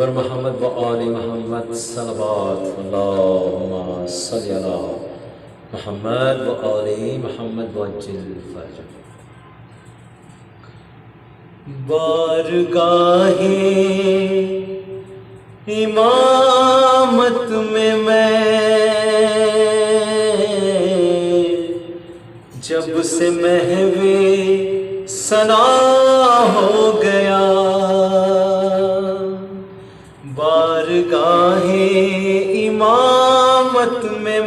ور محمد و آل محمد صلوات اللہم صلی علی محمد و آل محمد وعجل فرجہ۔ بارگاہ امامت میں جب سے محو ثنا ہو گیا، بارگاہ امامت میں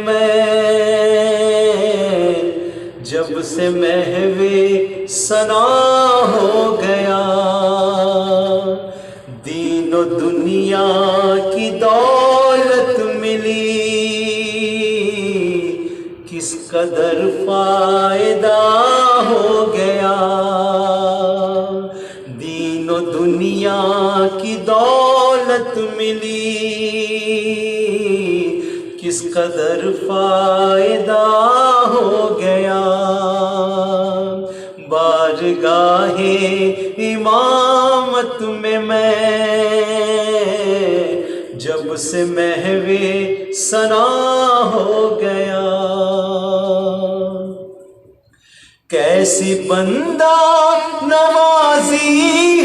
جب سے محو ثنا ہو گیا، دین و دنیا کی دولت ملی، کس قدر فائدہ ہو گیا، دین و دنیا کی دولت ملی، کس قدر فائدہ ہو گیا، بارگاہ امامت میں جب سے محو ثنا ہو گیا۔ کیسی بندہ نوازی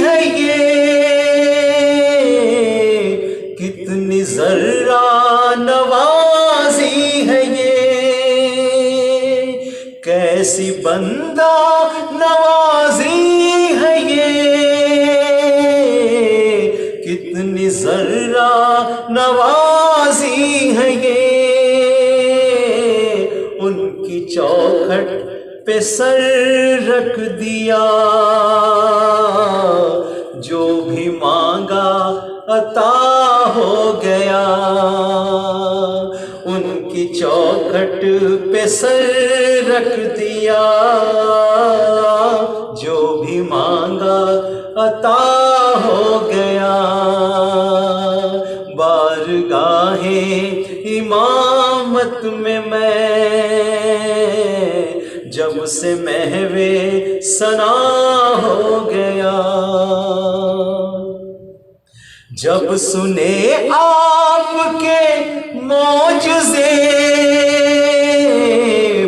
ہے یہ، کتنی ذرہ نوازی ہے یہ، کیسی بندہ نوازی ہے یہ، کتنی ذرہ نوازی ہے یہ، ان کی چوکھٹ پہ سر رکھ دیا، جو بھی مانگا عطا ہو گیا، ان کی چوکھٹ پہ سر رکھ دیا، جو بھی مانگا عطا ہو گیا، بارگاہ امامت میں جب سے محو ثنا ہو گیا۔ جب سنے آپ کے معجزے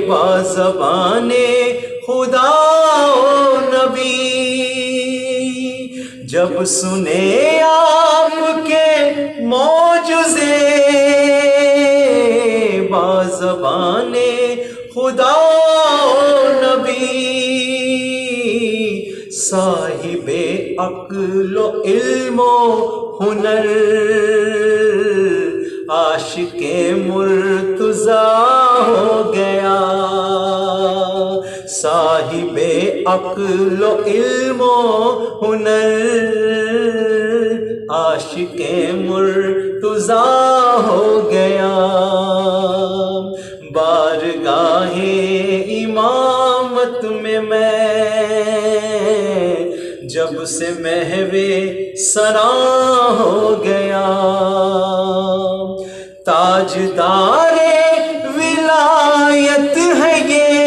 بازبان خدا و نبی، جب سنے آپ کے معجزے بازبان خدا و نبی، صاحب عقل و علم و ہنر، عاشق مرتضیٰ ہو گیا، صاحب عقل و علم و ہنر، عاشق مرتضیٰ ہو گیا، بارگاہ امامت میں جب سے محو ثنا ہو گیا، تاجدار ولایت ہے یہ،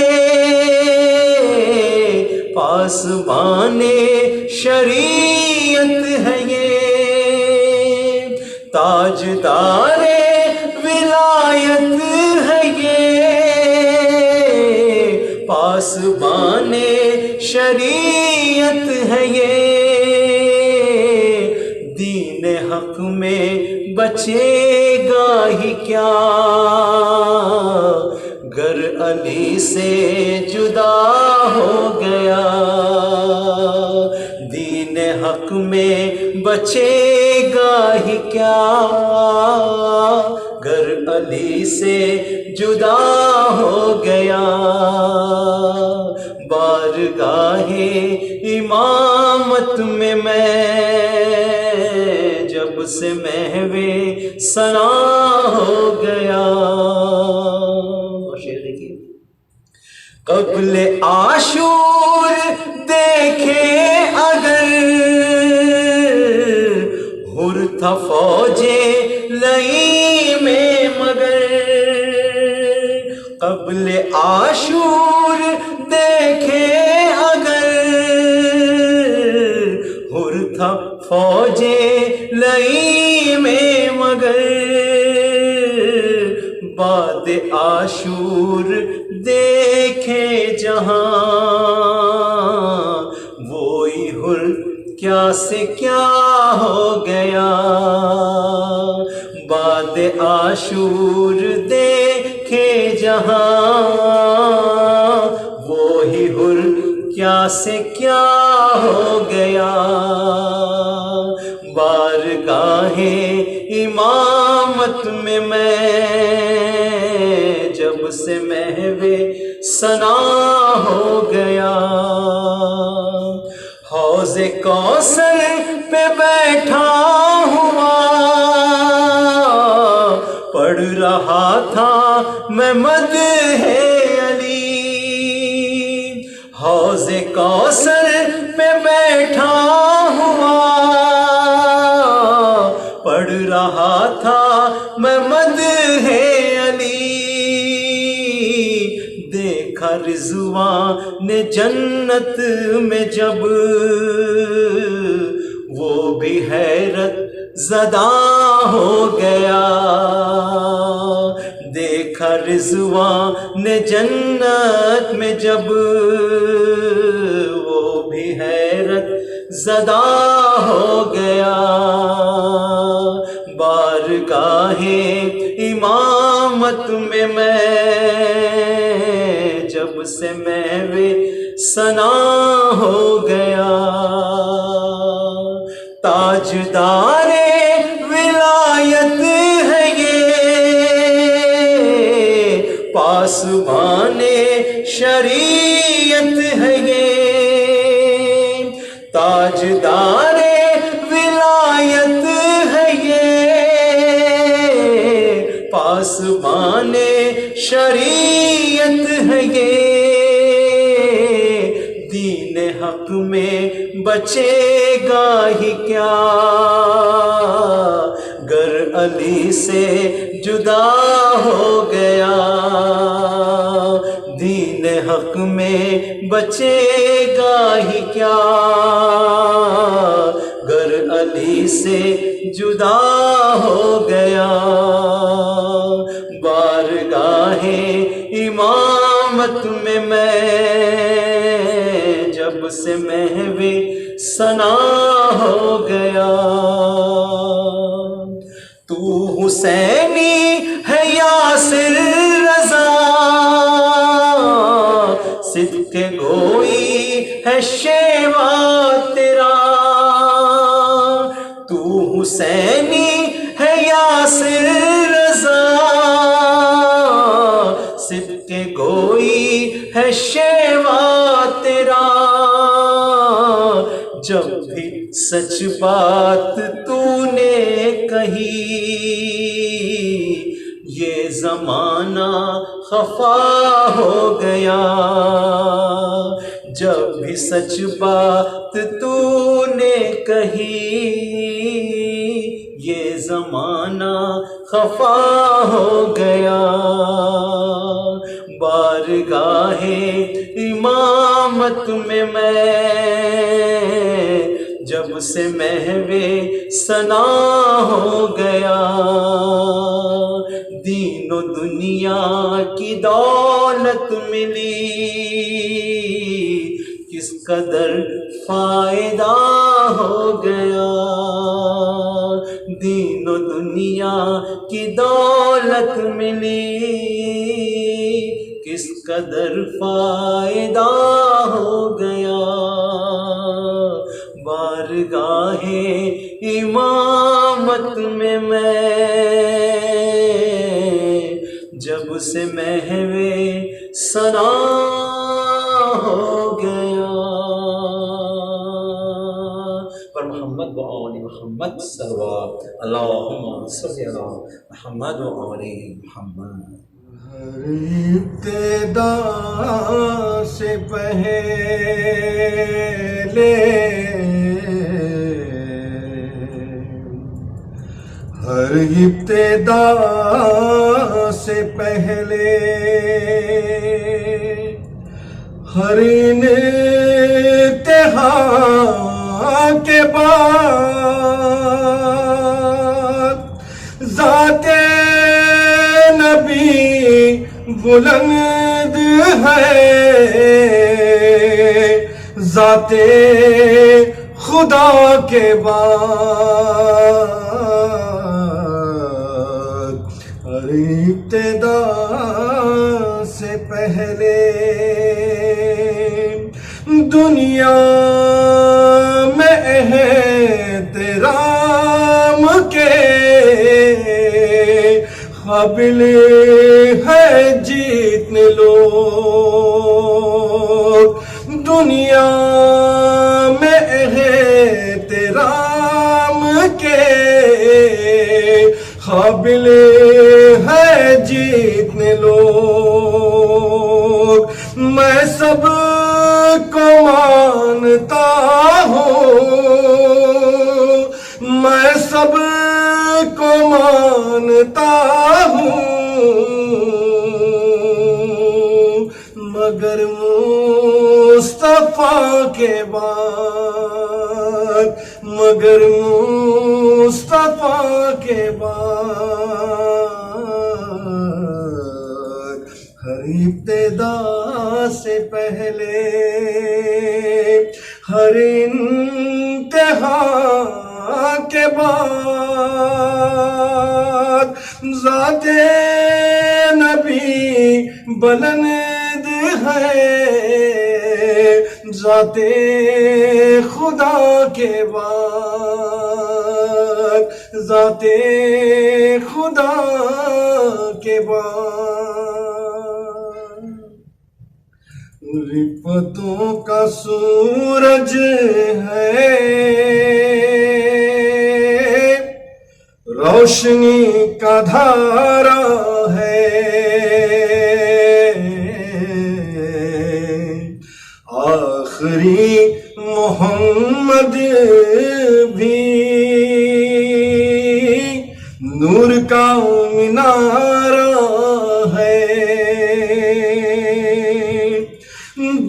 پاسبان شریعت ہے یہ، تاجدار ولایت ہے یہ، پاسبان شریعت ہے یہ، دین حق میں بچے گا ہی کیا، گر علی سے جدا ہو گیا، دین حق میں بچے گا ہی کیا، گر علی سے جدا ہو گیا، بارگاہ امامت میں جب سے محو ثنا ہو گیا۔ شعر دیکھیے، قبل عاشور دیکھے اگر، ہر تھا فوج لئی میں مگر، قبل عاشور دیکھے اگر، ہر تھا فوج لئی اگر باد عاشور دیکھے جہاں، وہی حر کیا سے کیا ہو گیا، باد عاشور دیکھے جہاں، وہی حر کیا سے کیا ہو گیا، بارگاہ امامت میں جب سے محو ثنا ہو گیا، حوض کوثر پہ بیٹھا ہوا پڑھ رہا تھا میں مدح علی، حوض کوثر پہ بیٹھا ہوا پڑھ رہا تھا میں مدح علی، دیکھا رضوان جنت میں جب وہ بھی حیرت زدہ ہو گیا، دیکھا رضوان جنت میں جب وہ بھی حیرت زدہ ہو گیا، بارگاہ امامت میں جب سے محو ثنا ہو گیا، تاجدار ولایت ہے یہ، پاسبان شریعت ہے یہ، تاجدار ولایت ہے یہ، پاسبان شریعت ہے یہ، دین حق میں بچے گا ہی کیا گر علی سے جدا ہو گیا، دین حق میں بچے گا ہی کیا گر علی سے جدا ہو گیا، بارگاہ امامت میں جب سے محو ثنا ہو گیا، تو حسینی ہے یاسر رضا، صدق گوئی ہے شیوا تیرا، تو حسینی ہے یاسر رضا، صدق گوئی ہے شیوا تیرا، جب بھی سچ بات تو نے کہی یہ زمانہ خفا ہو گیا، جب بھی سچ بات تو نے کہی یہ زمانہ خفا ہو گیا، بارگاہ امامت میں جب سے محو ثنا ہو گیا، دین و دنیا کی دولت ملی کس قدر فائدہ ہو گیا، دین و دنیا کی دولت ملی کس قدر فائدہ ہو گیا، بارگاہ امامت میں جب سے محو ثنا ہو گیا، پر محمد و آل محمد صلوات، اللہم صلی علی محمد و آل محمد۔ ہر ابتدا سے پہلے ہر ابتدا سے پہلے ہر انتہا کے بعد ذات نبی بلند ہے، ذات خدا کے بعد ہر ابتدا سے پہلے دنیا میں احترام کے قابل ہے جتنے لوگ، دنیا میں احترام کے قابل ہے جتنے لوگ، میں سب کو مانتا ہوں، میں سب کو مانتا ہوں، مگر مصطفیٰ کے بعد، مگر مصطفیٰ کے بعد ہر ابتدا سے پہلے ہر انتہا کے بعد ذات نبی بلند ہے، ذات خدا کے بعد، ذات خدا کے بعد رفتوں کا سورج ہے، روشنی کا دھارا ہے، آخری محمد بھی نور کا مینارہ ہے،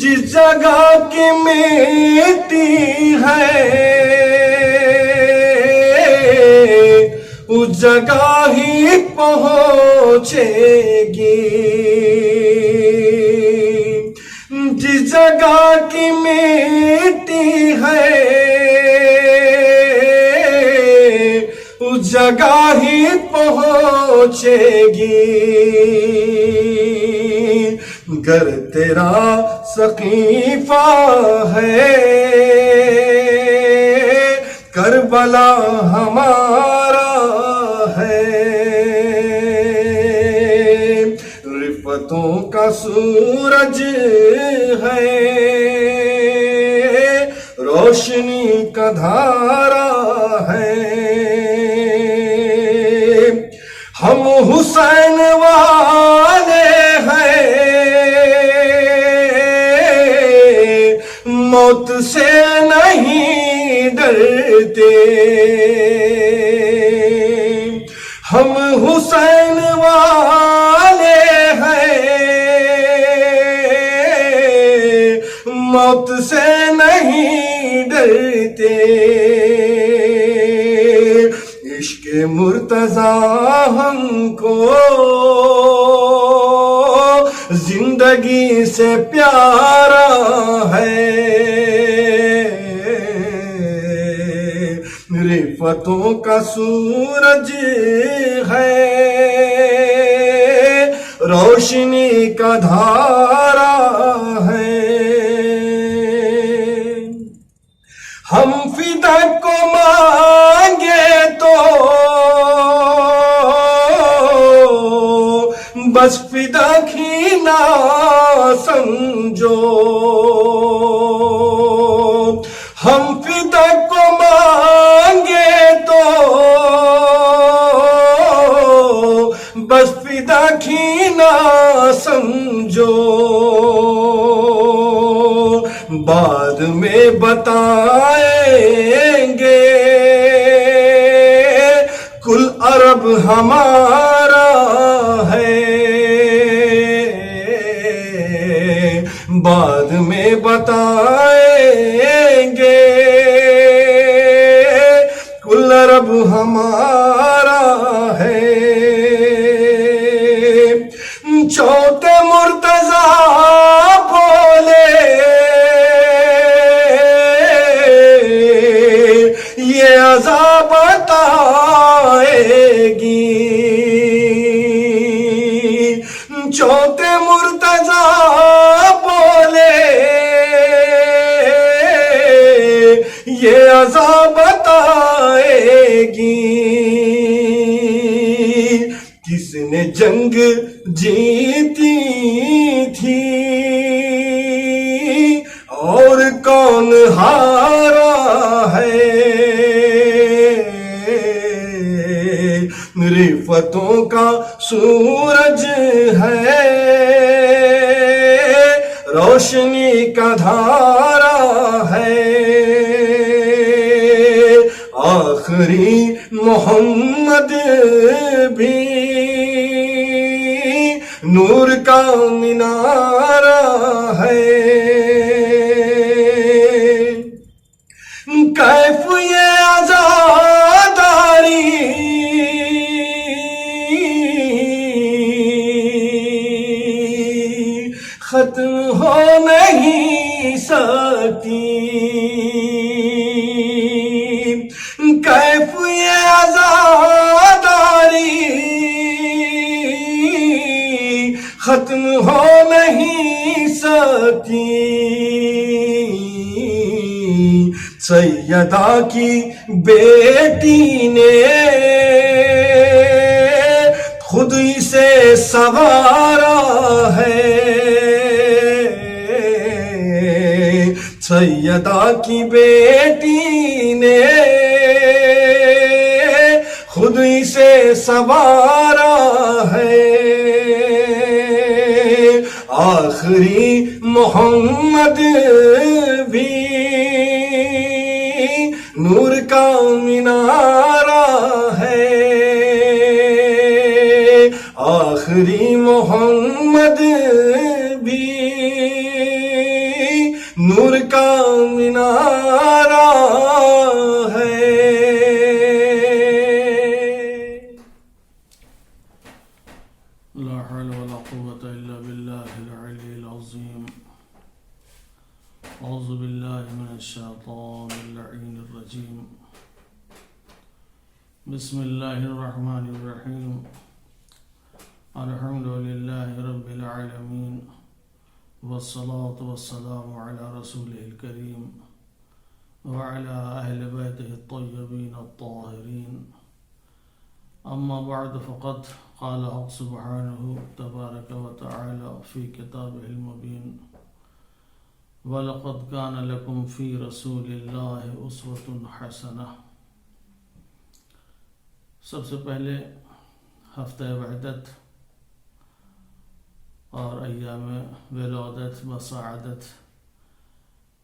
جس جگہ کی مٹی ہے اس جگہ ہی پہنچے گی، جس جگہ کی مٹی ہے اس جگہ ہی پہنچے گی، گر تیرا سقیفہ ہے کربلا ہمارا ہے، رفتوں کا سورج ہے، روشنی کا دھارا ہے، ہم حسین والے ہیں، موت سے نہیں ڈرتے، ہم حسین والے ہیں، موت سے نہیں ڈرتے، عشق مرتضیٰ ہم کو زندگی سے پیارا ہے، رفتوں کا سورج ہے، روشنی کا دھارا ہے، ہم فدا کو مانگے تو بس فدا کی نہ سمجھو، ہم فدا کو مانگے تو بس فدا کی نہ سمجھو، بعد میں بتائیں گے کل عرب ہمارا ہے، بعد میں بتائیں گے کل عرب ہمارا ہے، جنگ جیتی تھی اور کون ہارا ہے، رفتوں کا سورج ہے، روشنی کا دھارا ہے، آخری محمد بھی نور کا مینارہ ہے۔ کیف یہ عزاداری ختم ہو نہیں سکتی، کیف یہ عزاداری ختم ہو نہیں سکتی، سیدہ کی بیٹی نے خود اسے سنوارا ہے، سیدہ کی بیٹی نے خود اسے سنوارا ہے، آخری محمد بھی نور کا مینارہ ہے، آخری محمد بھی نور کا مینارہ ہے۔ لا حول ولا قوة إلا بالله العلي العظيم. أعوذ بالله من الشيطان اللعين الرجيم. بسم الله الرحمن الرحيم. الحمد لله رب العالمين، والصلاة والسلام على رسوله الكريم وعلى أهل بيته الطيبين الطاهرين. أما بعد، فقد قال حق سبحانه تبارك وتعالى في كتابه المبين: وَلَقَدْ كَانَ لَكُمْ فِي رَسُولِ اللَّهِ أُسْوَةٌ حَسَنَةٌ۔ سب سے پہلے ہفتہ وحدت اور ایام ولادت و سعادت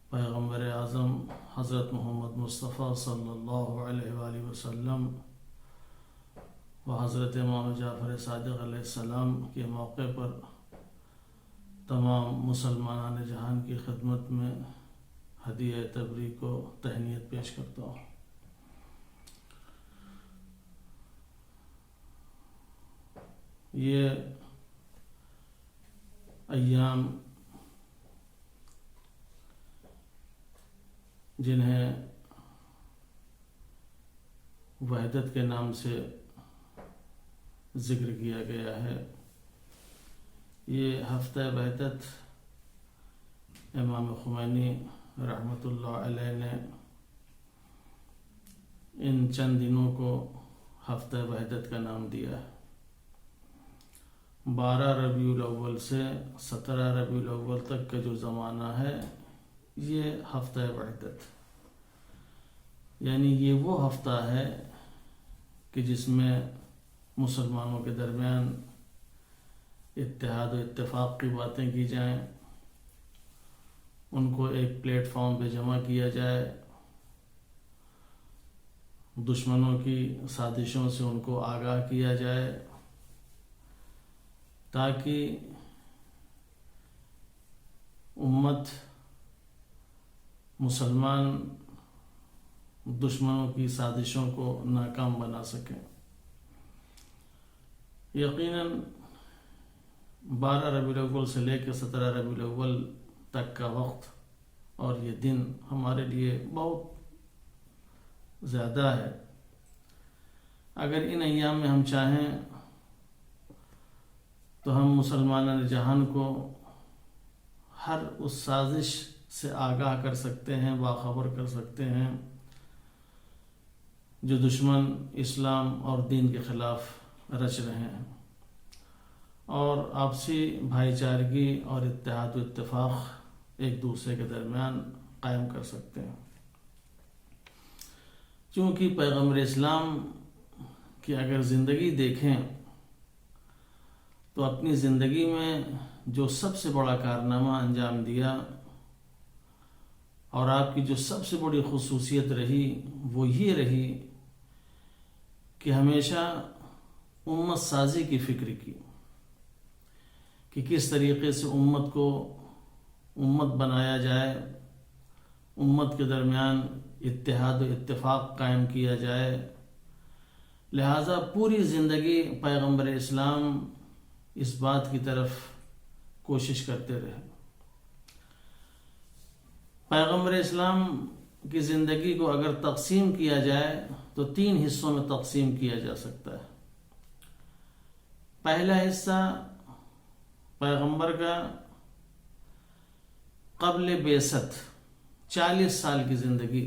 پیغمبر اعظم حضرت محمد مصطفیٰ صلی اللہ علیہ وآلہ وسلم و حضرت امام جعفر صادق علیہ السلام کے موقع پر تمام مسلمانان جہان کی خدمت میں ہدیہ تبریک و تہنیت پیش کرتا ہوں۔ یہ ایام جنہیں وحدت کے نام سے ذکر کیا گیا ہے، یہ ہفتہ وحدت امام خمینی رحمۃ اللہ علیہ نے ان چند دنوں کو ہفتہ وحدت کا نام دیا ہے۔ 12 ربیع الاول سے 17 ربیع الاول تک کا جو زمانہ ہے، یہ ہفتہ وحدت، یعنی یہ وہ ہفتہ ہے کہ جس میں مسلمانوں کے درمیان اتحاد و اتفاق کی باتیں کی جائیں، ان کو ایک پلیٹ فارم پہ جمع کیا جائے، دشمنوں کی سازشوں سے ان کو آگاہ کیا جائے، تاکہ امت مسلمان دشمنوں کی سازشوں کو ناکام بنا سکیں۔ یقیناً 12 ربیع الاول سے لے کے 17 ربیع الاول تک کا وقت اور یہ دن ہمارے لیے بہت زیادہ ہے۔ اگر ان ایام میں ہم چاہیں تو ہم مسلمانان جہان کو ہر اس سازش سے آگاہ کر سکتے ہیں، باخبر کر سکتے ہیں جو دشمن اسلام اور دین کے خلاف رچ رہے ہیں۔ اور آپسی بھائی چارگی اور اتحاد و اتفاق ایک دوسرے کے درمیان قائم کر سکتے ہیں. چونکہ پیغمبر اسلام کی اگر زندگی دیکھیں تو اپنی زندگی میں جو سب سے بڑا کارنامہ انجام دیا اور آپ کی جو سب سے بڑی خصوصیت رہی وہ یہ رہی کہ ہمیشہ امت سازی کی فکر کی کہ کس طریقے سے امت کو امت بنایا جائے، امت کے درمیان اتحاد و اتفاق قائم کیا جائے. لہذا پوری زندگی پیغمبر اسلام اس بات کی طرف کوشش کرتے رہے. پیغمبر اسلام کی زندگی کو اگر تقسیم کیا جائے تو 3 حصوں میں تقسیم کیا جا سکتا ہے. پہلا حصہ پیغمبر کا قبل بعثت 40 سال کی زندگی.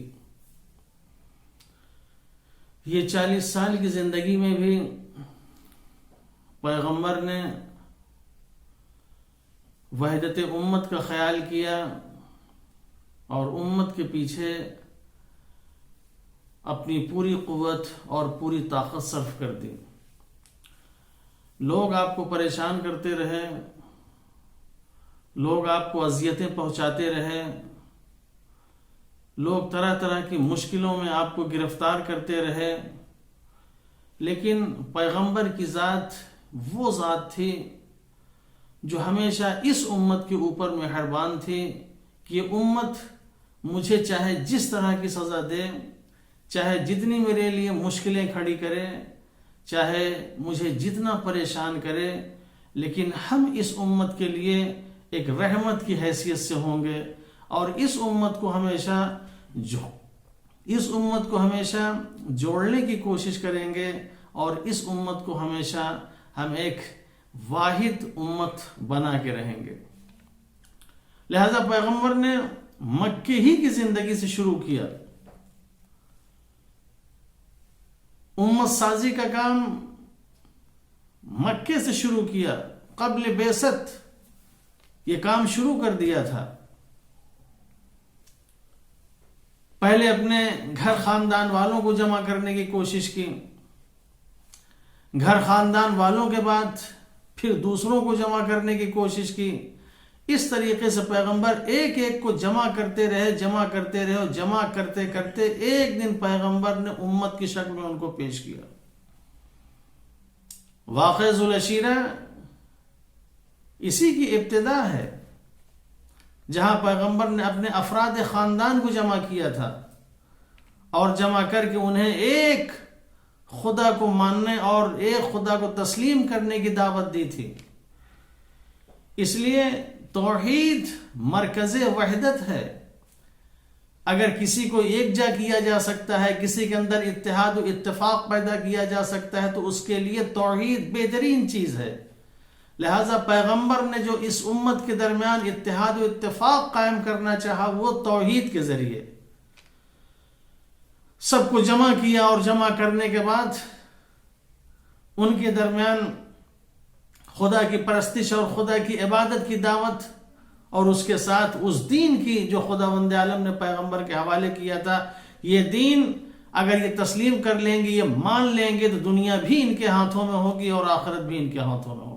یہ 40 سال کی زندگی میں بھی پیغمبر نے وحدت امت کا خیال کیا اور امت کے پیچھے اپنی پوری قوت اور پوری طاقت صرف کر دی. لوگ آپ کو پریشان کرتے رہے، لوگ آپ کو اذیتیں پہنچاتے رہے، لوگ طرح طرح کی مشکلوں میں آپ کو گرفتار کرتے رہے، لیکن پیغمبر کی ذات وہ ذات تھی جو ہمیشہ اس امت کے اوپر مہربان تھی کہ یہ امت مجھے چاہے جس طرح کی سزا دے، چاہے جتنی میرے لیے مشکلیں کھڑی کرے، چاہے مجھے جتنا پریشان کرے، لیکن ہم اس امت کے لیے ایک رحمت کی حیثیت سے ہوں گے اور اس امت کو ہمیشہ جوڑنے کی کوشش کریں گے اور اس امت کو ہمیشہ ہم ایک واحد امت بنا کے رہیں گے. لہذا پیغمبر نے مکے ہی کی زندگی سے شروع کیا. امت سازی کا کام مکے سے شروع کیا، قبل بعثت یہ کام شروع کر دیا تھا. پہلے اپنے گھر خاندان والوں کو جمع کرنے کی کوشش کی، گھر خاندان والوں کے بعد پھر دوسروں کو جمع کرنے کی کوشش کی. اس طریقے سے پیغمبر ایک ایک کو جمع کرتے رہے اور جمع کرتے کرتے ایک دن پیغمبر نے امت کی شکل میں ان کو پیش کیا. واقعہ ذوالعشیرہ اسی کی ابتدا ہے، جہاں پیغمبر نے اپنے افراد خاندان کو جمع کیا تھا اور جمع کر کے انہیں ایک خدا کو ماننے اور ایک خدا کو تسلیم کرنے کی دعوت دی تھی. اس لیے توحید مرکز وحدت ہے. اگر کسی کو یکجا کیا جا سکتا ہے، کسی کے اندر اتحاد و اتفاق پیدا کیا جا سکتا ہے تو اس کے لیے توحید بہترین چیز ہے. لہذا پیغمبر نے جو اس امت کے درمیان اتحاد و اتفاق قائم کرنا چاہا وہ توحید کے ذریعے سب کو جمع کیا اور جمع کرنے کے بعد ان کے درمیان خدا کی پرستش اور خدا کی عبادت کی دعوت اور اس کے ساتھ اس دین کی جو خداوند عالم نے پیغمبر کے حوالے کیا تھا. یہ دین اگر یہ تسلیم کر لیں گے، یہ مان لیں گے تو دنیا بھی ان کے ہاتھوں میں ہوگی اور آخرت بھی ان کے ہاتھوں میں ہوگا.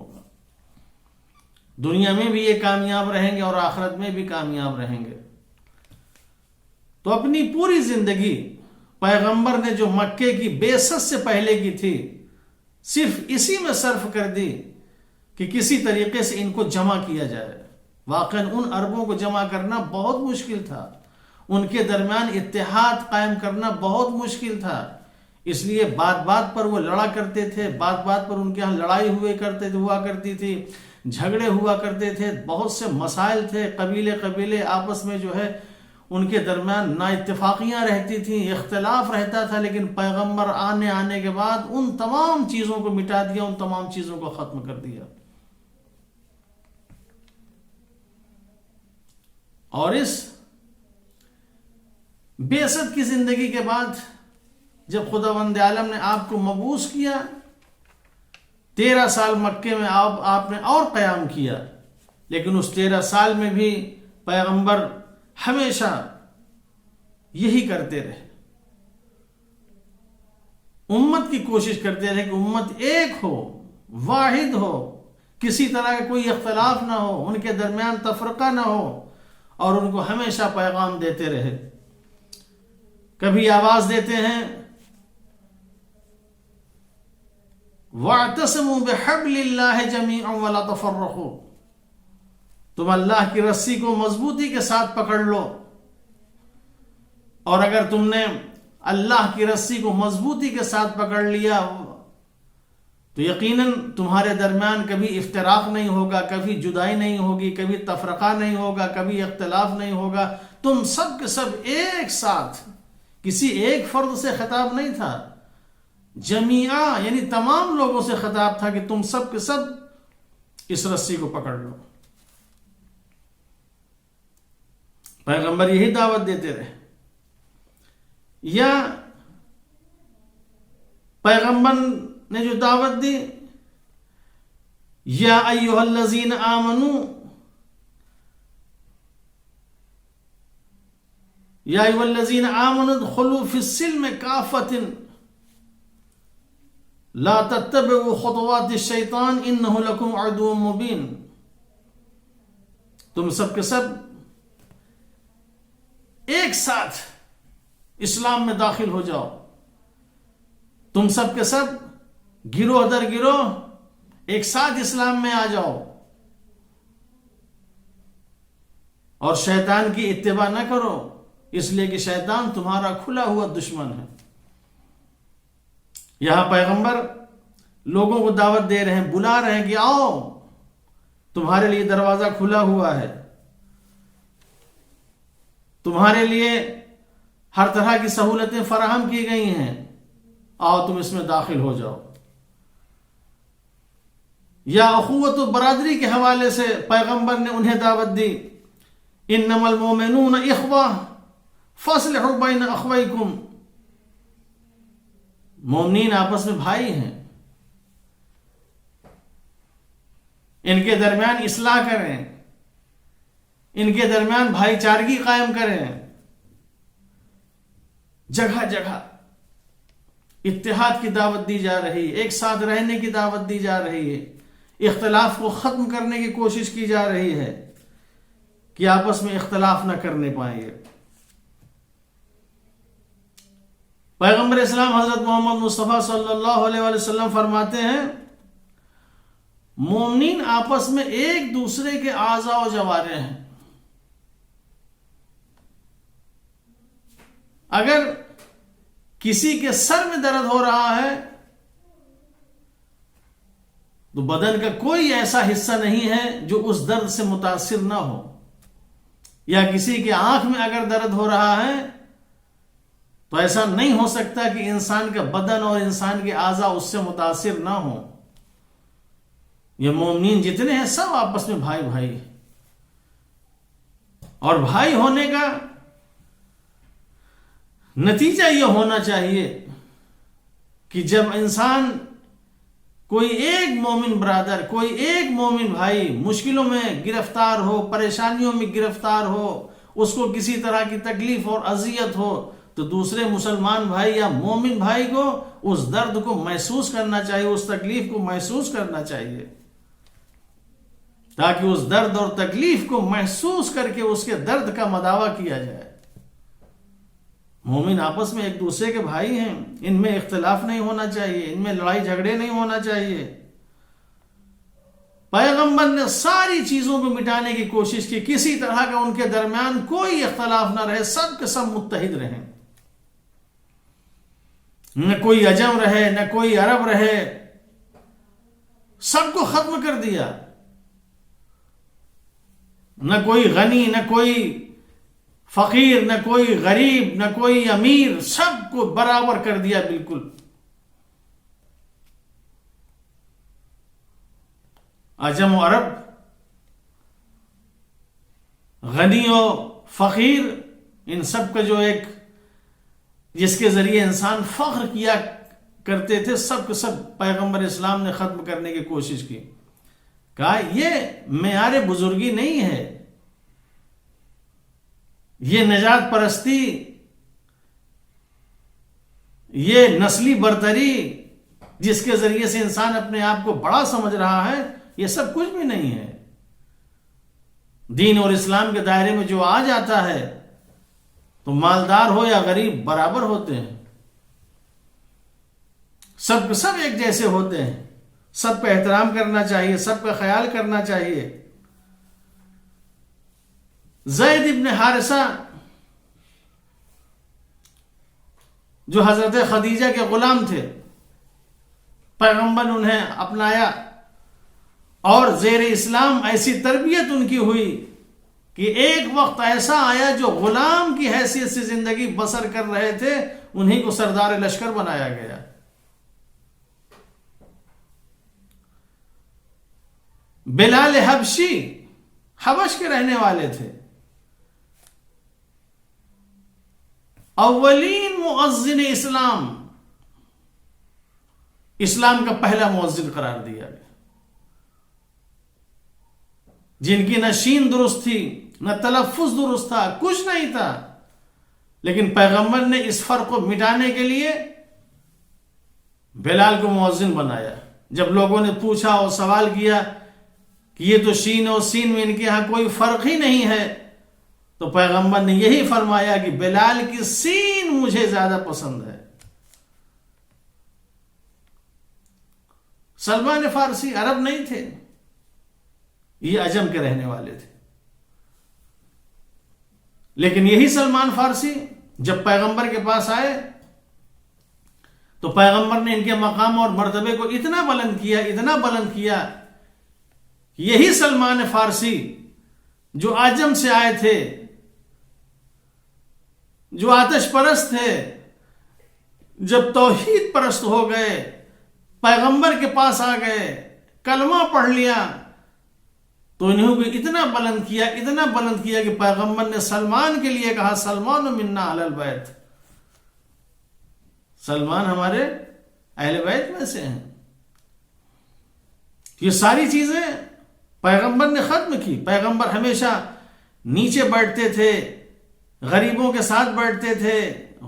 دنیا میں بھی یہ کامیاب رہیں گے اور آخرت میں بھی کامیاب رہیں گے. تو اپنی پوری زندگی پیغمبر نے جو مکے کی بعثت سے پہلے کی تھی صرف اسی میں صرف کر دی کہ کسی طریقے سے ان کو جمع کیا جائے. واقعاً ان عربوں کو جمع کرنا بہت مشکل تھا، ان کے درمیان اتحاد قائم کرنا بہت مشکل تھا. اس لیے بات بات پر وہ لڑا کرتے تھے، بات بات پر ان کے ہاں لڑائی ہوا کرتی تھی، جھگڑے ہوا کرتے تھے، بہت سے مسائل تھے، قبیلے آپس میں جو ہے ان کے درمیان نا اتفاقیاں رہتی تھیں، اختلاف رہتا تھا. لیکن پیغمبر آنے کے بعد ان تمام چیزوں کو مٹا دیا، ان تمام چیزوں کو ختم کر دیا. اور اس بعثت کی زندگی کے بعد جب خداوند عالم نے آپ کو مبعوث کیا 13 سال مکے میں آپ نے اور قیام کیا، لیکن اس 13 سال میں بھی پیغمبر ہمیشہ یہی کرتے رہے، امت کی کوشش کرتے رہے کہ امت ایک ہو، واحد ہو، کسی طرح کا کوئی اختلاف نہ ہو، ان کے درمیان تفرقہ نہ ہو، اور ان کو ہمیشہ پیغام دیتے رہے۔ کبھی آواز دیتے ہیں وَاعْتَصِمُوا بِحَبْلِ اللَّهِ جَمِيعًا وَلَا تَفَرَّقُوا، تم اللہ کی رسی کو مضبوطی کے ساتھ پکڑ لو، اور اگر تم نے اللہ کی رسی کو مضبوطی کے ساتھ پکڑ لیا تو یقیناً تمہارے درمیان کبھی افتراق نہیں ہوگا، کبھی جدائی نہیں ہوگی، کبھی تفرقہ نہیں ہوگا، کبھی اختلاف نہیں ہوگا، تم سب کے سب ایک ساتھ، کسی ایک فرد سے خطاب نہیں تھا، جمیعہ یعنی تمام لوگوں سے خطاب تھا کہ تم سب کے سب اس رسی کو پکڑ لو۔ پیغمبر یہی دعوت دیتے رہے۔ یا پیغمبر نے جو دعوت دی، یا ایھا الذین آمنوا، یا ایھا الذین آمنوا ادخلوا فی السلم کافۃ لا تتبعوا خطوات الشیطان انہ لکم عدو مبین، تم سب کے سب ایک ساتھ اسلام میں داخل ہو جاؤ، تم سب کے سب گروہ در گروہ ایک ساتھ اسلام میں آ جاؤ، اور شیطان کی اتباع نہ کرو، اس لیے کہ شیطان تمہارا کھلا ہوا دشمن ہے۔ یہاں پیغمبر لوگوں کو دعوت دے رہے ہیں، بلا رہے ہیں کہ آؤ، تمہارے لیے دروازہ کھلا ہوا ہے، تمہارے لیے ہر طرح کی سہولتیں فراہم کی گئی ہیں، آؤ تم اس میں داخل ہو جاؤ۔ یا اخوت و برادری کے حوالے سے پیغمبر نے انہیں دعوت دی، انما المؤمنون اخوہ فاصلحوا بین اخویکم، مومنین آپس میں بھائی ہیں، ان کے درمیان اصلاح کریں، ان کے درمیان بھائی چارگی قائم کریں۔ جگہ جگہ اتحاد کی دعوت دی جا رہی ہے، ایک ساتھ رہنے کی دعوت دی جا رہی ہے، اختلاف کو ختم کرنے کی کوشش کی جا رہی ہے کہ آپس میں اختلاف نہ کرنے پائیں گے۔ پیغمبر اسلام حضرت محمد مصطفیٰ صلی اللہ علیہ وآلہ وسلم فرماتے ہیں مومنین آپس میں ایک دوسرے کے اعضاء و جوارح ہیں، اگر کسی کے سر میں درد ہو رہا ہے تو بدن کا کوئی ایسا حصہ نہیں ہے جو اس درد سے متاثر نہ ہو، یا کسی کے آنکھ میں اگر درد ہو رہا ہے تو ایسا نہیں ہو سکتا کہ انسان کا بدن اور انسان کے اعضاء اس سے متاثر نہ ہوں۔ یہ مومنین جتنے ہیں سب آپس میں بھائی بھائی ہیں، اور بھائی ہونے کا نتیجہ یہ ہونا چاہیے کہ جب انسان کوئی ایک مومن برادر، کوئی ایک مومن بھائی مشکلوں میں گرفتار ہو، پریشانیوں میں گرفتار ہو، اس کو کسی طرح کی تکلیف اور اذیت ہو، تو دوسرے مسلمان بھائی یا مومن بھائی کو اس درد کو محسوس کرنا چاہیے، اس تکلیف کو محسوس کرنا چاہیے، تاکہ اس درد اور تکلیف کو محسوس کر کے اس کے درد کا مداوع کیا جائے۔ مومن آپس میں ایک دوسرے کے بھائی ہیں، ان میں اختلاف نہیں ہونا چاہیے، ان میں لڑائی جھگڑے نہیں ہونا چاہیے۔ پیغمبر نے ساری چیزوں کو مٹانے کی کوشش کی، کسی طرح کا ان کے درمیان کوئی اختلاف نہ رہے، سب کے سب متحد رہیں، نہ کوئی عجم رہے نہ کوئی عرب رہے، سب کو ختم کر دیا، نہ کوئی غنی نہ کوئی فقیر نہ کوئی غریب نہ کوئی امیر، سب کو برابر کر دیا بالکل۔ عجم و عرب، غنی و فقیر، ان سب کا جو ایک جس کے ذریعے انسان فخر کیا کرتے تھے سب کے سب پیغمبر اسلام نے ختم کرنے کی کوشش کی. کہا یہ معیار بزرگی نہیں ہے، یہ نجات پرستی، یہ نسلی برتری جس کے ذریعے سے انسان اپنے آپ کو بڑا سمجھ رہا ہے، یہ سب کچھ بھی نہیں ہے. دین اور اسلام کے دائرے میں جو آ جاتا ہے تو مالدار ہو یا غریب برابر ہوتے ہیں، سب کے سب ایک جیسے ہوتے ہیں، سب پہ احترام کرنا چاہیے، سب کا خیال کرنا چاہیے. زید ابن حارثہ جو حضرت خدیجہ کے غلام تھے، پیغمبر نے انہیں اپنایا اور زیر اسلام ایسی تربیت ان کی ہوئی کہ ایک وقت ایسا آیا جو غلام کی حیثیت سے زندگی بسر کر رہے تھے انہیں کو سردار لشکر بنایا گیا. بلال حبشی حبش کے رہنے والے تھے، اولین مؤذن اسلام کا پہلا مؤذن قرار دیا گیا، جن کی نہ شین درست تھی نہ تلفظ درست تھا، کچھ نہیں تھا، لیکن پیغمبر نے اس فرق کو مٹانے کے لیے بلال کو مؤذن بنایا. جب لوگوں نے پوچھا اور سوال کیا کہ یہ تو شین اور سین میں ان کے ہاں کوئی فرق ہی نہیں ہے، تو پیغمبر نے یہی فرمایا کہ بلال کی سین مجھے زیادہ پسند ہے. سلمان فارسی عرب نہیں تھے، یہ عجم کے رہنے والے تھے، لیکن یہی سلمان فارسی جب پیغمبر کے پاس آئے تو پیغمبر نے ان کے مقام اور مرتبے کو اتنا بلند کیا کہ یہی سلمان فارسی جو عجم سے آئے تھے، جو آتش پرست تھے، جب توحید پرست ہو گئے، پیغمبر کے پاس آ گئے، کلمہ پڑھ لیا، تو انہوں کو اتنا بلند کیا کہ پیغمبر نے سلمان کے لیے کہا سلمان منا اہل البیت، سلمان ہمارے اہل بیت میں سے ہیں. یہ ساری چیزیں پیغمبر نے ختم کی. پیغمبر ہمیشہ نیچے بیٹھتے تھے، غریبوں کے ساتھ بیٹھتے تھے،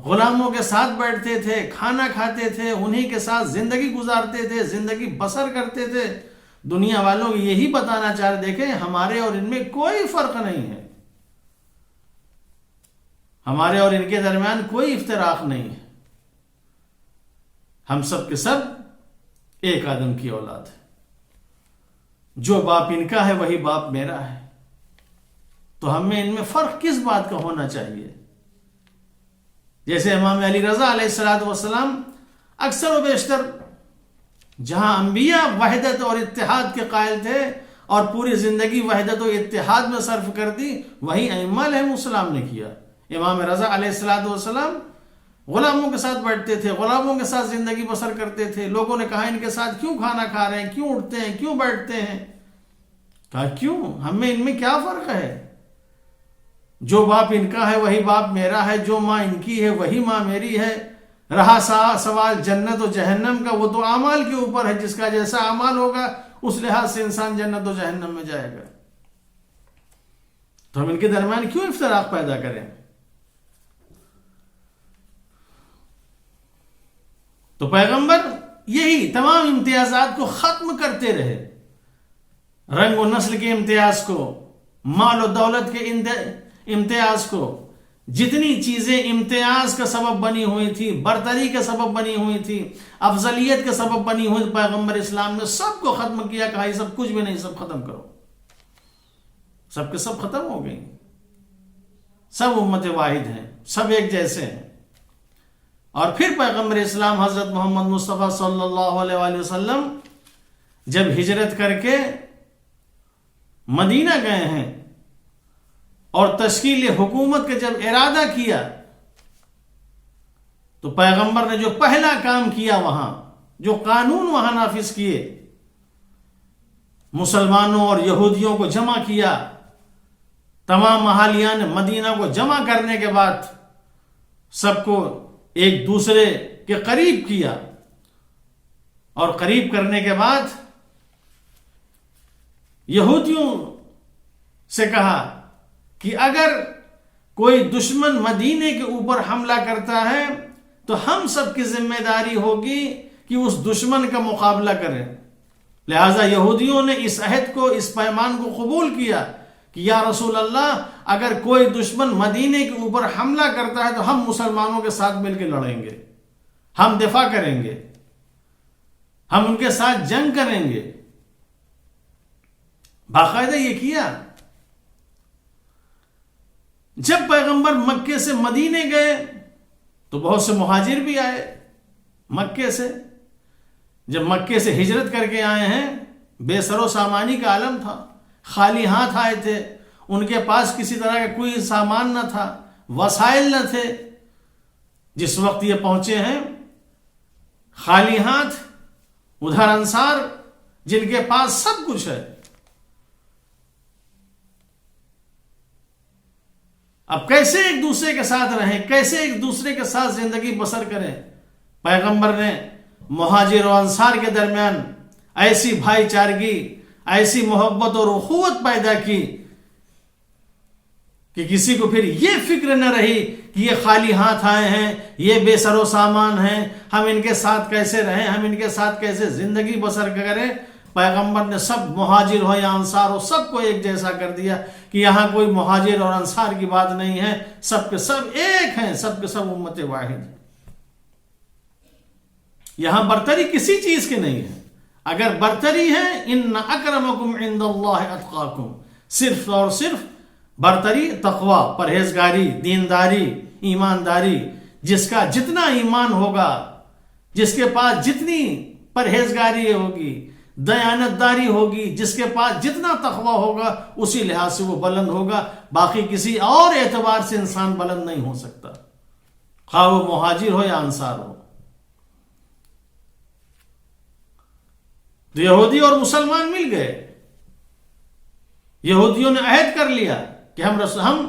غلاموں کے ساتھ بیٹھتے تھے، کھانا کھاتے تھے، انہی کے ساتھ زندگی گزارتے تھے، زندگی بسر کرتے تھے. دنیا والوں کو یہی بتانا چاہ رہے، دیکھیں ہمارے اور ان میں کوئی فرق نہیں ہے، ہمارے اور ان کے درمیان کوئی افتراق نہیں ہے، ہم سب کے سب ایک آدم کی اولاد ہے، جو باپ ان کا ہے وہی باپ میرا ہے. تو ہمیں ان میں فرق کس بات کا ہونا چاہیے؟ جیسے امام علی رضا علیہ السلام اکثر و بیشتر جہاں انبیاء وحدت اور اتحاد کے قائل تھے اور پوری زندگی وحدت و اتحاد میں صرف کر دی، وہی ائمہ علیہ السلام نے کیا. امام رضا علیہ السلام غلاموں کے ساتھ بیٹھتے تھے، غلاموں کے ساتھ زندگی بسر کرتے تھے. لوگوں نے کہا ان کے ساتھ کیوں کھانا کھا رہے ہیں، کیوں اٹھتے ہیں، کیوں بیٹھتے ہیں؟ کہا کیوں، ہمیں ان میں کیا فرق ہے؟ جو باپ ان کا ہے وہی باپ میرا ہے، جو ماں ان کی ہے وہی ماں میری ہے. رہا سوال جنت و جہنم کا، وہ تو اعمال کے اوپر ہے، جس کا جیسا اعمال ہوگا اس لحاظ سے انسان جنت و جہنم میں جائے گا. تو ہم ان کے درمیان کیوں افتراق پیدا کریں؟ تو پیغمبر یہی تمام امتیازات کو ختم کرتے رہے، رنگ و نسل کے امتیاز کو، مال و دولت کے امتیاز کو، جتنی چیزیں امتیاز کا سبب بنی ہوئی تھی، برتری کا سبب بنی ہوئی تھی، افضلیت کا سبب بنی ہوئی، پیغمبر اسلام نے سب کو ختم کیا. کہا یہ سب کچھ بھی نہیں، سب ختم کرو. سب کے سب ختم ہو گئی، سب امت واحد ہیں، سب ایک جیسے ہیں. اور پھر پیغمبر اسلام حضرت محمد مصطفیٰ صلی اللہ علیہ وآلہ وسلم جب ہجرت کر کے مدینہ گئے ہیں اور تشکیل حکومت کا جب ارادہ کیا تو پیغمبر نے جو پہلا کام کیا، وہاں جو قانون وہاں نافذ کیے، مسلمانوں اور یہودیوں کو جمع کیا، تمام اہالیان مدینہ کو جمع کرنے کے بعد سب کو ایک دوسرے کے قریب کیا اور قریب کرنے کے بعد یہودیوں سے کہا کہ اگر کوئی دشمن مدینے کے اوپر حملہ کرتا ہے تو ہم سب کی ذمہ داری ہوگی کہ اس دشمن کا مقابلہ کریں. لہذا یہودیوں نے اس عہد کو، اس پیمان کو قبول کیا کہ یا رسول اللہ، اگر کوئی دشمن مدینے کے اوپر حملہ کرتا ہے تو ہم مسلمانوں کے ساتھ مل کے لڑیں گے، ہم دفاع کریں گے، ہم ان کے ساتھ جنگ کریں گے. باقاعدہ یہ کیا. جب پیغمبر مکے سے مدینے گئے تو بہت سے مہاجر بھی آئے مکے سے. جب مکے سے ہجرت کر کے آئے ہیں، بے سر و سامانی کا عالم تھا، خالی ہاتھ آئے تھے، ان کے پاس کسی طرح کا کوئی سامان نہ تھا، وسائل نہ تھے. جس وقت یہ پہنچے ہیں خالی ہاتھ، ادھر انصار جن کے پاس سب کچھ ہے. اب کیسے ایک دوسرے کے ساتھ رہیں، کیسے ایک دوسرے کے ساتھ زندگی بسر کریں؟ پیغمبر نے مہاجر و انصار کے درمیان ایسی بھائی چارگی، ایسی محبت اور اخوت پیدا کی کہ کسی کو پھر یہ فکر نہ رہی کہ یہ خالی ہاتھ آئے ہیں، یہ بے سر و سامان ہیں، ہم ان کے ساتھ کیسے رہیں، ہم ان کے ساتھ کیسے زندگی بسر کریں. پیغمبر نے سب مہاجر ہو یا انصار ہو سب کو ایک جیسا کر دیا کہ یہاں کوئی مہاجر اور انصار کی بات نہیں ہے، سب کے سب ایک ہیں، سب کے سب امت واحد. یہاں برتری کسی چیز کی نہیں ہے. اگر برتری ہے ان اکرمکم عند اللہ اتقاکم، صرف اور صرف برتری تقوی، پرہیزگاری، دینداری، ایمانداری. جس کا جتنا ایمان ہوگا، جس کے پاس جتنی پرہیزگاری ہوگی، دیانتداری ہوگی، جس کے پاس جتنا تقوی ہوگا، اسی لحاظ سے وہ بلند ہوگا. باقی کسی اور اعتبار سے انسان بلند نہیں ہو سکتا، خواہ وہ مہاجر ہو یا انصار ہو. تو یہودی اور مسلمان مل گئے. یہودیوں نے عہد کر لیا کہ ہم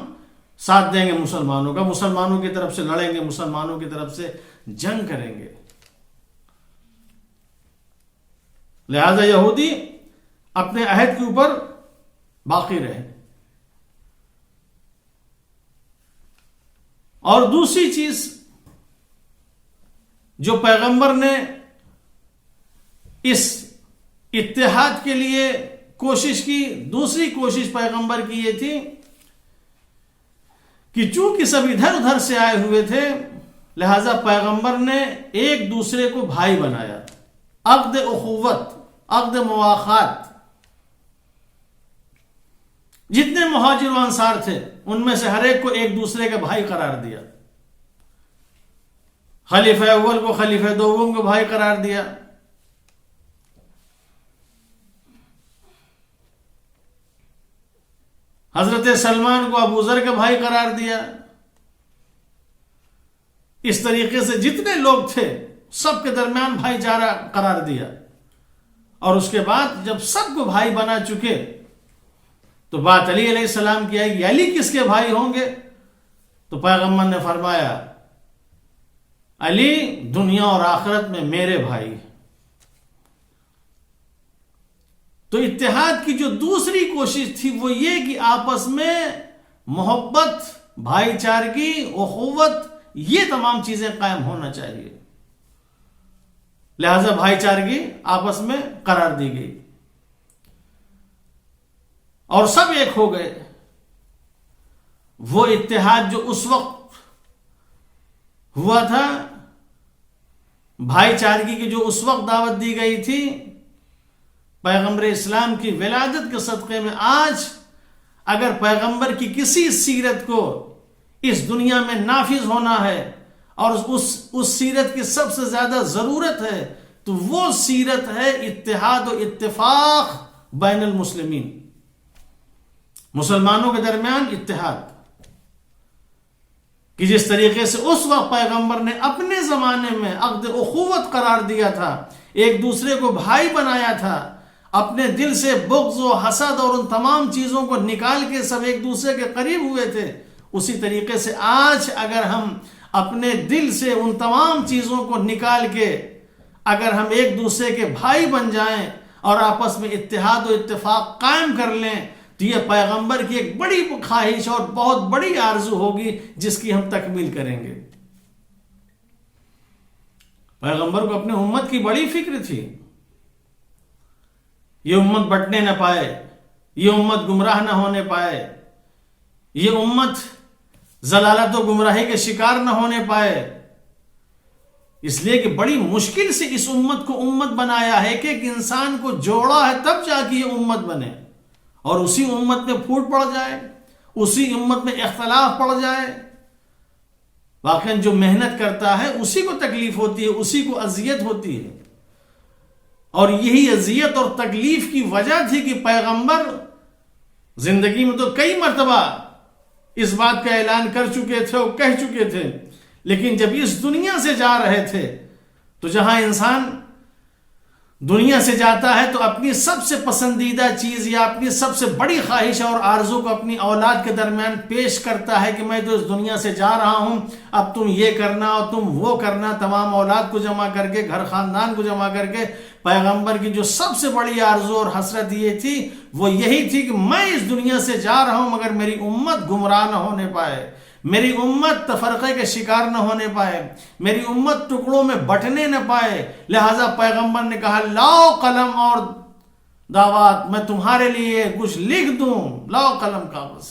ساتھ دیں گے مسلمانوں کا، مسلمانوں کی طرف سے لڑیں گے، مسلمانوں کی طرف سے جنگ کریں گے. لہذا یہودی اپنے عہد کے اوپر باقی رہے. اور دوسری چیز جو پیغمبر نے اس اتحاد کے لیے کوشش کی، دوسری کوشش پیغمبر کی یہ تھی کہ چونکہ سب ادھر ادھر سے آئے ہوئے تھے، لہذا پیغمبر نے ایک دوسرے کو بھائی بنایا. عقد اخوت، عقد مواخات. جتنے مہاجر و انصار تھے ان میں سے ہر ایک کو ایک دوسرے کا بھائی قرار دیا. خلیفہ اول کو خلیفہ دوم کو بھائی قرار دیا. حضرت سلمان کو ابو ذر کا بھائی قرار دیا. اس طریقے سے جتنے لوگ تھے سب کے درمیان بھائی چارہ قرار دیا. اور اس کے بعد جب سب کو بھائی بنا چکے تو بات علی علیہ السلام کی آئی کہ علی کس کے بھائی ہوں گے؟ تو پیغمبر نے فرمایا علی دنیا اور آخرت میں میرے بھائی. تو اتحاد کی جو دوسری کوشش تھی وہ یہ کہ آپس میں محبت، بھائی چارگی، اخوت، یہ تمام چیزیں قائم ہونا چاہیے. لہذا بھائی چارگی آپس میں قرار دی گئی اور سب ایک ہو گئے. وہ اتحاد جو اس وقت ہوا تھا، بھائی چارگی کی جو اس وقت دعوت دی گئی تھی، پیغمبر اسلام کی ولادت کے صدقے میں آج اگر پیغمبر کی کسی سیرت کو اس دنیا میں نافذ ہونا ہے اور اس سیرت کی سب سے زیادہ ضرورت ہے تو وہ سیرت ہے اتحاد و اتفاق بین المسلمین، مسلمانوں کے درمیان اتحاد. کہ جس طریقے سے اس وقت پیغمبر نے اپنے زمانے میں عقد اخوت قرار دیا تھا، ایک دوسرے کو بھائی بنایا تھا، اپنے دل سے بغض و حسد اور ان تمام چیزوں کو نکال کے سب ایک دوسرے کے قریب ہوئے تھے، اسی طریقے سے آج اگر ہم اپنے دل سے ان تمام چیزوں کو نکال کے اگر ہم ایک دوسرے کے بھائی بن جائیں اور آپس میں اتحاد و اتفاق قائم کر لیں تو یہ پیغمبر کی ایک بڑی خواہش اور بہت بڑی آرزو ہوگی جس کی ہم تکمیل کریں گے۔ پیغمبر کو اپنے امت کی بڑی فکر تھی، یہ امت بٹنے نہ پائے، یہ امت گمراہ نہ ہونے پائے، یہ امت ضلالت و گمراہی کے شکار نہ ہونے پائے، اس لیے کہ بڑی مشکل سے اس امت کو امت بنایا ہے کہ ایک انسان کو جوڑا ہے تب جا کے یہ امت بنے، اور اسی امت میں پھوٹ پڑ جائے، اسی امت میں اختلاف پڑ جائے۔ واقعاً جو محنت کرتا ہے اسی کو تکلیف ہوتی ہے، اسی کو اذیت ہوتی ہے، اور یہی اذیت اور تکلیف کی وجہ تھی کہ پیغمبر زندگی میں تو کئی مرتبہ اس بات کا اعلان کر چکے تھے اور کہہ چکے تھے، لیکن جب اس دنیا سے جا رہے تھے تو جہاں انسان دنیا سے جاتا ہے تو اپنی سب سے پسندیدہ چیز یا اپنی سب سے بڑی خواہش اور آرزو کو اپنی اولاد کے درمیان پیش کرتا ہے کہ میں تو اس دنیا سے جا رہا ہوں، اب تم یہ کرنا اور تم وہ کرنا، تمام اولاد کو جمع کر کے، گھر خاندان کو جمع کر کے۔ پیغمبر کی جو سب سے بڑی آرزو اور حسرت یہ تھی وہ یہی تھی کہ میں اس دنیا سے جا رہا ہوں مگر میری امت گمراہ نہ ہونے پائے، میری امت تفرقے کے شکار نہ ہونے پائے، میری امت ٹکڑوں میں بٹنے نہ پائے۔ لہذا پیغمبر نے کہا لاؤ قلم اور دعوات، میں تمہارے لیے کچھ لکھ دوں، لاؤ قلم کاغذ۔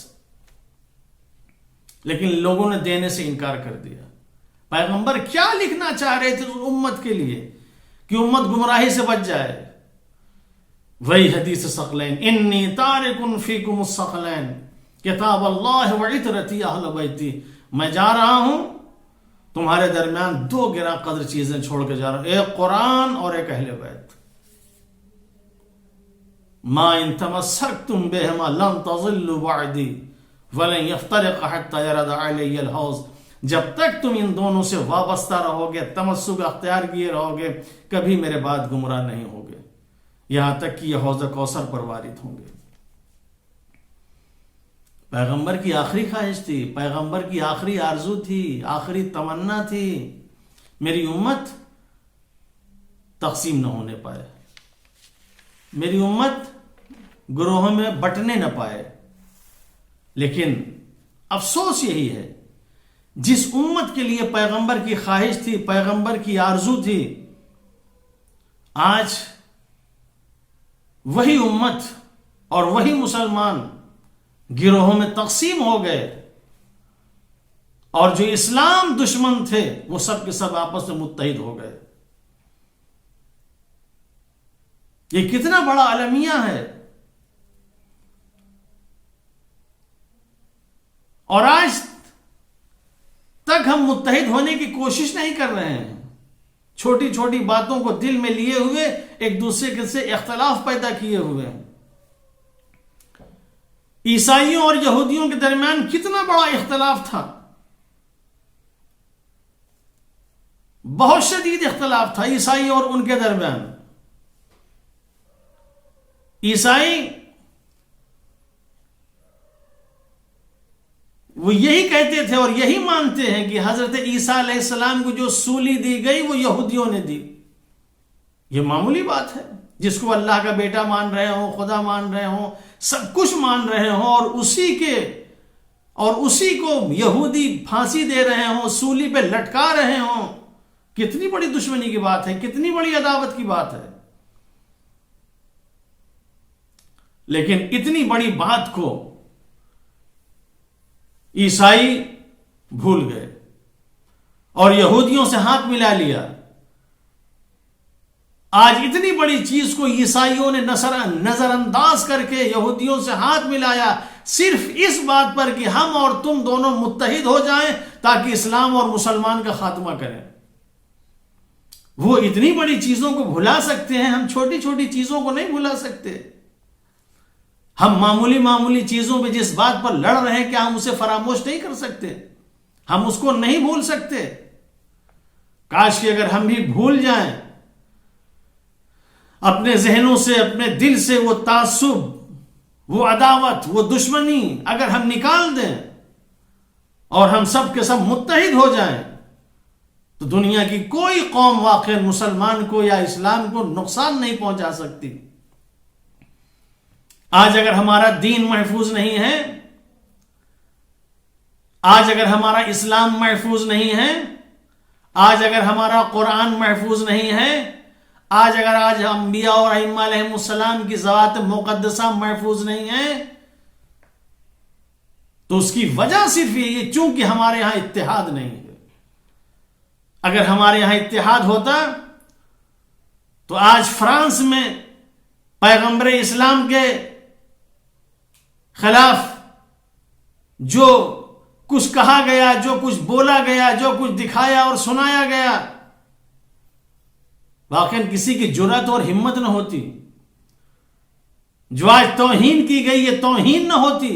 لیکن لوگوں نے دینے سے انکار کر دیا۔ پیغمبر کیا لکھنا چاہ رہے تھے اس امت کے لیے کہ امت گمراہی سے بچ جائے؟ وہی حدیث ثقلین، انی تارک فیکم الثقلین کتاب اللہ وعطرتی اہل بیتی، میں جا رہا ہوں تمہارے درمیان دو گراں قدر چیزیں چھوڑ کے جا رہا ہوں، ایک قرآن اور ایک اہل بیت۔ ما ان تمسکتم بہما لن تضلوا بعدی ولن یفترق حتی یرد علی الحوض، جب تک تم ان دونوں سے وابستہ رہو گے، تمسک اختیار کیے رہو گے، کبھی میرے بعد گمراہ نہیں ہوگے، یہاں تک کہ یہ حوض کوثر پر وارد ہوں گے۔ پیغمبر کی آخری خواہش تھی، پیغمبر کی آخری آرزو تھی، آخری تمنا تھی، میری امت تقسیم نہ ہونے پائے، میری امت گروہوں میں بٹنے نہ پائے۔ لیکن افسوس یہی ہے، جس امت کے لیے پیغمبر کی خواہش تھی، پیغمبر کی آرزو تھی، آج وہی امت اور وہی مسلمان گروہوں میں تقسیم ہو گئے، اور جو اسلام دشمن تھے وہ سب کے سب آپس میں متحد ہو گئے۔ یہ کتنا بڑا المیہ ہے، اور آج تک ہم متحد ہونے کی کوشش نہیں کر رہے ہیں، چھوٹی چھوٹی باتوں کو دل میں لیے ہوئے ایک دوسرے سے اختلاف پیدا کیے ہوئے ہیں۔ عیسائیوں اور یہودیوں کے درمیان کتنا بڑا اختلاف تھا، بہت شدید اختلاف تھا عیسائی اور ان کے درمیان۔ عیسائی وہ یہی کہتے تھے اور یہی مانتے ہیں کہ حضرت عیسیٰ علیہ السلام کو جو سولی دی گئی وہ یہودیوں نے دی۔ یہ معمولی بات ہے، جس کو اللہ کا بیٹا مان رہے ہوں، خدا مان رہے ہوں، سب کچھ مان رہے ہوں، اور اسی کو یہودی پھانسی دے رہے ہوں، سولی پہ لٹکا رہے ہوں، کتنی بڑی دشمنی کی بات ہے، کتنی بڑی عداوت کی بات ہے۔ لیکن اتنی بڑی بات کو عیسائی بھول گئے اور یہودیوں سے ہاتھ ملا لیا۔ آج اتنی بڑی چیز کو عیسائیوں نے نظر انداز کر کے یہودیوں سے ہاتھ ملایا، صرف اس بات پر کہ ہم اور تم دونوں متحد ہو جائیں تاکہ اسلام اور مسلمان کا خاتمہ کریں۔ وہ اتنی بڑی چیزوں کو بھلا سکتے ہیں، ہم چھوٹی چھوٹی چیزوں کو نہیں بھلا سکتے۔ ہم معمولی چیزوں پہ جس بات پر لڑ رہے ہیں کیا ہم اسے فراموش نہیں کر سکتے؟ ہم اس کو نہیں بھول سکتے؟ کاش کہ اگر ہم بھی بھول جائیں، اپنے ذہنوں سے، اپنے دل سے وہ تعصب، وہ عداوت، وہ دشمنی اگر ہم نکال دیں اور ہم سب کے سب متحد ہو جائیں تو دنیا کی کوئی قوم واقعا مسلمان کو یا اسلام کو نقصان نہیں پہنچا سکتی۔ آج اگر ہمارا دین محفوظ نہیں ہے، آج اگر ہمارا اسلام محفوظ نہیں ہے، آج اگر ہمارا قرآن محفوظ نہیں ہے، آج انبیاء اور ائمہ علیہم السلام کی ذوات مقدسہ محفوظ نہیں ہے، تو اس کی وجہ صرف یہ ہے چونکہ ہمارے ہاں اتحاد نہیں ہے۔ اگر ہمارے یہاں اتحاد ہوتا تو آج فرانس میں پیغمبر اسلام کے خلاف جو کچھ کہا گیا، جو کچھ بولا گیا، جو کچھ دکھایا اور سنایا گیا، واقعا کسی کی جرأت اور ہمت نہ ہوتی۔ جو آج توہین کی گئی یہ توہین نہ ہوتی،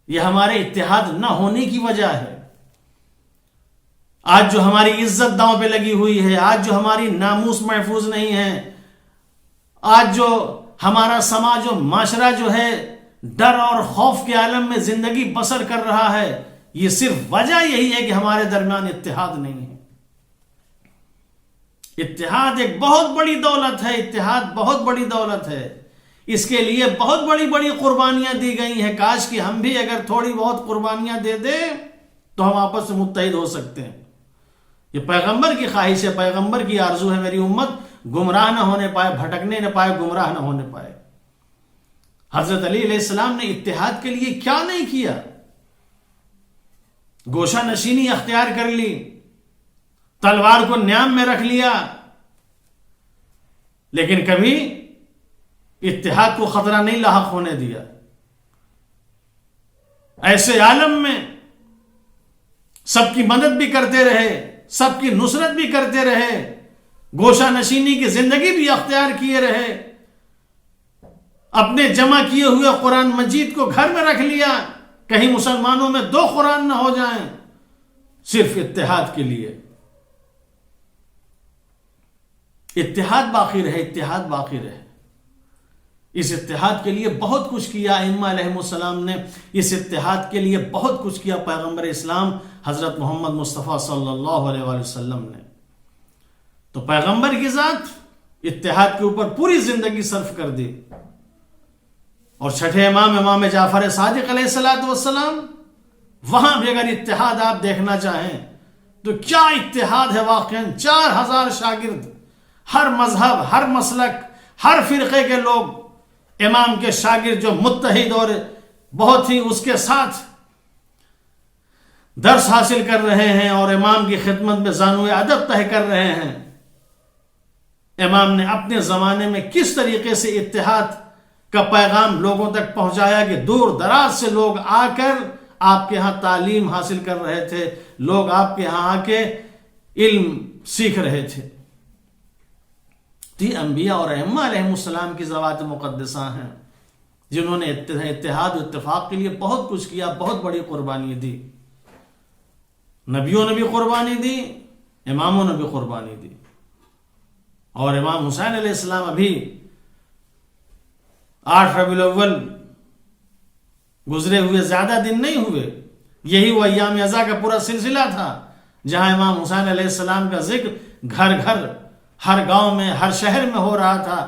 یہ ہمارے اتحاد نہ ہونے کی وجہ ہے۔ آج جو ہماری عزت داؤں پہ لگی ہوئی ہے، آج جو ہماری ناموس محفوظ نہیں ہے، آج جو ہمارا سماج و معاشرہ جو ہے ڈر اور خوف کے عالم میں زندگی بسر کر رہا ہے، یہ صرف وجہ یہی ہے کہ ہمارے درمیان اتحاد نہیں ہے۔ اتحاد ایک بہت بڑی دولت ہے، اتحاد بہت بڑی دولت ہے، اس کے لیے بہت بڑی بڑی قربانیاں دی گئی ہیں۔ کاش کہ ہم بھی اگر تھوڑی بہت قربانیاں دے دیں تو ہم آپس میں متحد ہو سکتے ہیں۔ یہ پیغمبر کی خواہش ہے، پیغمبر کی آرزو ہے، میری امت گمراہ نہ ہونے پائے، بھٹکنے نہ پائے، گمراہ نہ ہونے پائے۔ حضرت علی علیہ السلام نے اتحاد کے لیے کیا نہیں کیا، گوشہ نشینی اختیار کر لی، تلوار کو نیام میں رکھ لیا، لیکن کبھی اتحاد کو خطرہ نہیں لاحق ہونے دیا۔ ایسے عالم میں سب کی مدد بھی کرتے رہے، سب کی نصرت بھی کرتے رہے، گوشہ نشینی کی زندگی بھی اختیار کیے رہے، اپنے جمع کیے ہوئے قرآن مجید کو گھر میں رکھ لیا، کہیں مسلمانوں میں دو قرآن نہ ہو جائیں، صرف اتحاد کے لیے۔ اتحاد باقی رہے، اتحاد باقی رہے۔ اس اتحاد کے لیے بہت کچھ کیا ائمہ علیہم السلام نے، اس اتحاد کے لیے بہت کچھ کیا پیغمبر اسلام حضرت محمد مصطفیٰ صلی اللہ علیہ وآلہ وسلم نے۔ تو پیغمبر کی ذات اتحاد کے اوپر پوری زندگی صرف کر دی۔ اور چھٹے امام جعفر صادق علیہ السلام، وہاں بھی اگر اتحاد آپ دیکھنا چاہیں تو کیا اتحاد ہے واقعا۔ 4000 شاگرد، ہر مذہب، ہر مسلک، ہر فرقے کے لوگ امام کے شاگرد جو متحد اور بہت ہی اس کے ساتھ درس حاصل کر رہے ہیں اور امام کی خدمت میں زانوئے ادب طے کر رہے ہیں۔ امام نے اپنے زمانے میں کس طریقے سے اتحاد کا پیغام لوگوں تک پہنچایا کہ دور دراز سے لوگ آ کر آپ کے ہاں تعلیم حاصل کر رہے تھے، لوگ آپ کے ہاں آ کے علم سیکھ رہے تھے۔ یہ انبیاء اور ائمہ علیہم السلام کی ذوات مقدسہ ہیں جنہوں نے اتحاد و اتفاق کے لیے بہت کچھ کیا، بہت بڑی قربانی دی۔ نبیوں نے بھی قربانی دی، اماموں نے بھی قربانی دی۔ اور امام حسین علیہ السلام ابھی 8 ربیع الاول گزرے ہوئے زیادہ دن نہیں ہوئے، یہی وہ ایام عزا کا پورا سلسلہ تھا جہاں امام حسین علیہ السلام کا ذکر گھر گھر، ہر گاؤں میں، ہر شہر میں ہو رہا تھا۔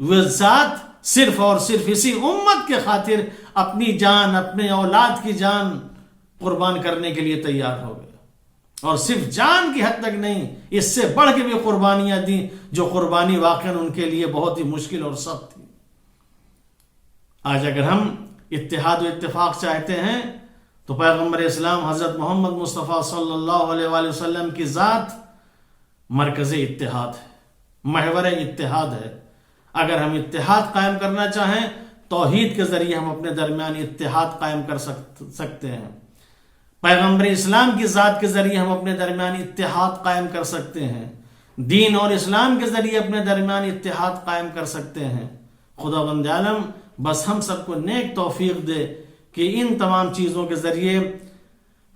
وہ ذات صرف اور صرف اسی امت کے خاطر اپنی جان، اپنے اولاد کی جان قربان کرنے کے لیے تیار ہو گئے، اور صرف جان کی حد تک نہیں، اس سے بڑھ کے بھی قربانیاں دیں، جو قربانی واقعاً ان کے لیے بہت ہی مشکل اور سخت تھی۔ آج اگر ہم اتحاد و اتفاق چاہتے ہیں تو پیغمبر اسلام حضرت محمد مصطفیٰ صلی اللہ علیہ وآلہ وسلم کی ذات مرکز اتحاد ہے، محور اتحاد ہے۔ اگر ہم اتحاد قائم کرنا چاہیں، توحید کے ذریعے ہم اپنے درمیان اتحاد قائم کر سکتے ہیں۔ پیغمبر اسلام کی ذات کے ذریعے ہم اپنے درمیان اتحاد قائم کر سکتے ہیں، دین اور اسلام کے ذریعے اپنے درمیان اتحاد قائم کر سکتے ہیں۔ خدا بند عالم بس ہم سب کو نیک توفیق دے کہ ان تمام چیزوں کے ذریعے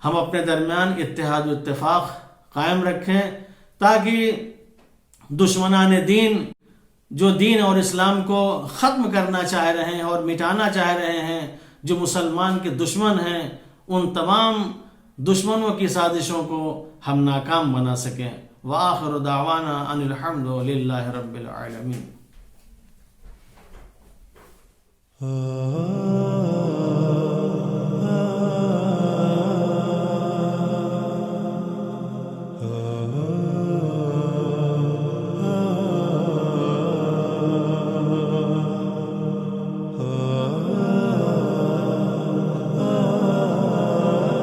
ہم اپنے درمیان اتحاد و اتفاق قائم رکھیں، تاکہ دشمنان دین جو دین اور اسلام کو ختم کرنا چاہ رہے ہیں اور مٹانا چاہ رہے ہیں، جو مسلمان کے دشمن ہیں، ان تمام دشمنوں کی سازشوں کو ہم ناکام بنا سکیں. وآخر دعوانا ان الحمد للہ رب العالمین.